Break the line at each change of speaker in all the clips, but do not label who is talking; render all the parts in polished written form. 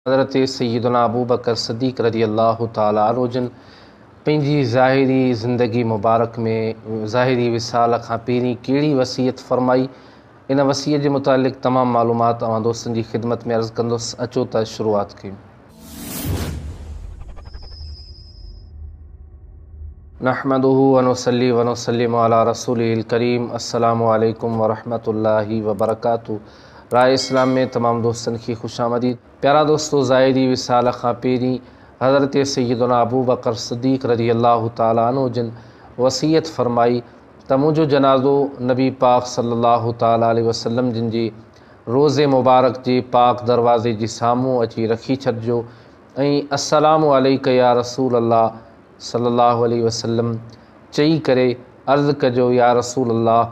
हज़रत सैयदना अबू बकर सिद्दीक़ रज़ी अल्लाह ताला अन्हु जन पंहिंजी ज़ाहिरी ज़िंदगी मुबारक में ज़ाहिरी विसाल खां पहिरीं कहिड़ी वसीयत फ़रमाई, इन वसीयत जे मुतालिक़ तमामु मालूमात अवां दोस्तनि जी ख़िदमत में अर्ज़ु कंदुसि। अचो त शुरूआत कयूं। नहमदुहु व नुसल्ली व नुसल्लिमु अला रसूलिल करीम। अस्सलामु अलैकुम व रहमतुल्लाहि व बरकातुहू। राय इस्लाम में तमाम दोस्तन की खुशामदीद। प्यारा दोस्तों, ज़ाहिरी विसाल खां पहिरीं हज़रत सैयदना अबू बकर सिद्दीक़ रज़ी अल्लाह ताला अन्हु जन वसीयत फ़रमाई त मुंहिंजो जनाज़ो नबी पाक सल्लल्लाहु ताला अलैहि वसल्लम जिन जे रोज़े मुबारक जे पाक दरवाज़े जे साम्हूं अची रखी छॾिजो ऐं अस्सलामु अलैका या रसूल अल्लाह सल्लल्लाहु अलैहि वसल्लम चई करे अर्ज़ु कजो, या रसूल अल्लाह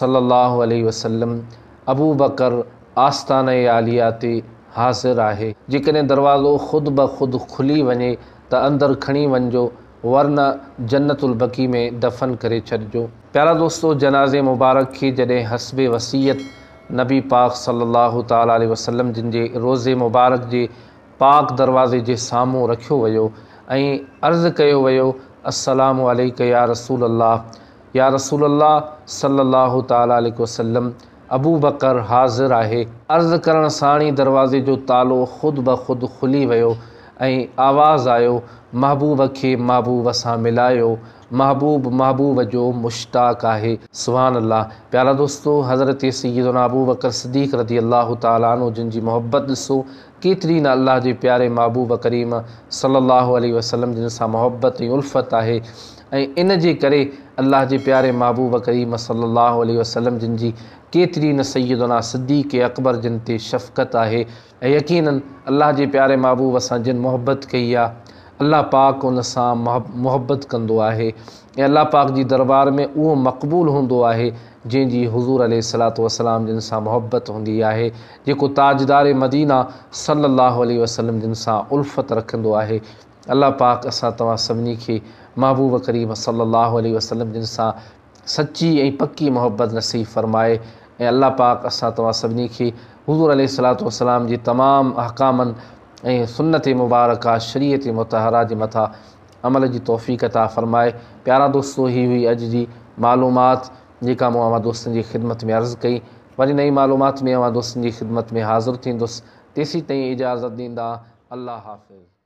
सल्लल्लाहु अलैहि वसल्लम अबू बकर आस्ताना आलिया ते हाज़िर आहे। जेकॾहिं दरवाज़ो ख़ुदि ब ख़ुदि खुली वञे त अंदरि खणी वञिजो, वरना जन्नतुल बक़ी में दफ़न करे छॾिजो। प्यारा दोस्तों, जनाज़े मुबारक खे जॾहिं हस्बे वसीयत नबी पाक सल्लल्लाहु ताला अलैहि वसल्लम जिन जे रोज़े मुबारक जे पाक दरवाज़े जे साम्हूं रखियो वियो ऐं अर्ज़ु कयो वियो, अस्सलामु अलैका या रसूल अल्लाह, या रसूल अल्लाह सल्लल्लाहु ताला अलैहि वसल्लम अबू बकर हाज़िर आहे। अर्ज़ु करण साण ई दरवाज़े जो तालो ख़ुदि ब ख़ुदि खुली वियो ऐं आवाज़ु आयो, महबूब खे महबूब सां मिलायो, महबूब महबूब जो मुश्ताक़ आहे। सुभान अल्लाह। प्यारा दोस्तों, हज़रत सैयदना अबू बकर सिद्दीक़ रज़ी अल्लाह ताला अन्हु जिन जी मोहब्बत ॾिसो, केतिरी न अल्लाह जे प्यारे महबूब करीम सल्लल्लाहु अलैहि वसल्लम जिन सां मोहब्बत ऐं उल्फ़त आहे। ऐं इन जे करे अल्लाह जे प्यारे महबूब करीम सल्लल्लाहु अलैहि वसल्लम जिन जी केतिरी न सैयदना सिद्दीक़ अकबर जिन ते शफ़क़त आहे। ऐं यकीनन अल्लाह जे प्यारे महबूब सां जिन मोहब्बत कई आहे, अल्लाह पाक उन सां मोहब्बत कंदो आहे ऐं अल्लाह पाक जी दरबार में उहो मक़बूल हूंदो आहे जंहिंजी हुज़ूर अलैहिस्सलातु वस्सलाम जिन सां मोहब्बत हूंदी आहे, जेको ताजदार मदीना सल्लल्लाहु अलैहि वसल्लम जिन सां उल्फ़त रखंदो आहे। अल्लाह पाक असां तव्हां सभिनी खे महबूब करीम सल्लल्लाहु अलैहि वसल्लम जिन सां सच्ची ऐं पक्की मोहब्बत नसीब फ़रमाए ऐं अल्लाह पाक असां तव्हां सभिनी खे हुज़ूर अलैहिस्सलातु वस्सलाम जी तमामु अहकामनि ऐं सुन्नत मुबारका शरीयत मुतहरा जे मथां अमल जी तौफ़ीक़ अता फ़रमाए। प्यारा दोस्तों, ही हुई अॼु जी मालूमात जेका मूं अवां दोस्तनि जी ख़िदमत में अर्ज़ु कई। वरी नई मालूमात में अवां दोस्तनि जी ख़िदमत में हाज़िर थींदुसि। तेसीं ताईं इजाज़त ॾींदा। अल्लाह हाफ़िज़।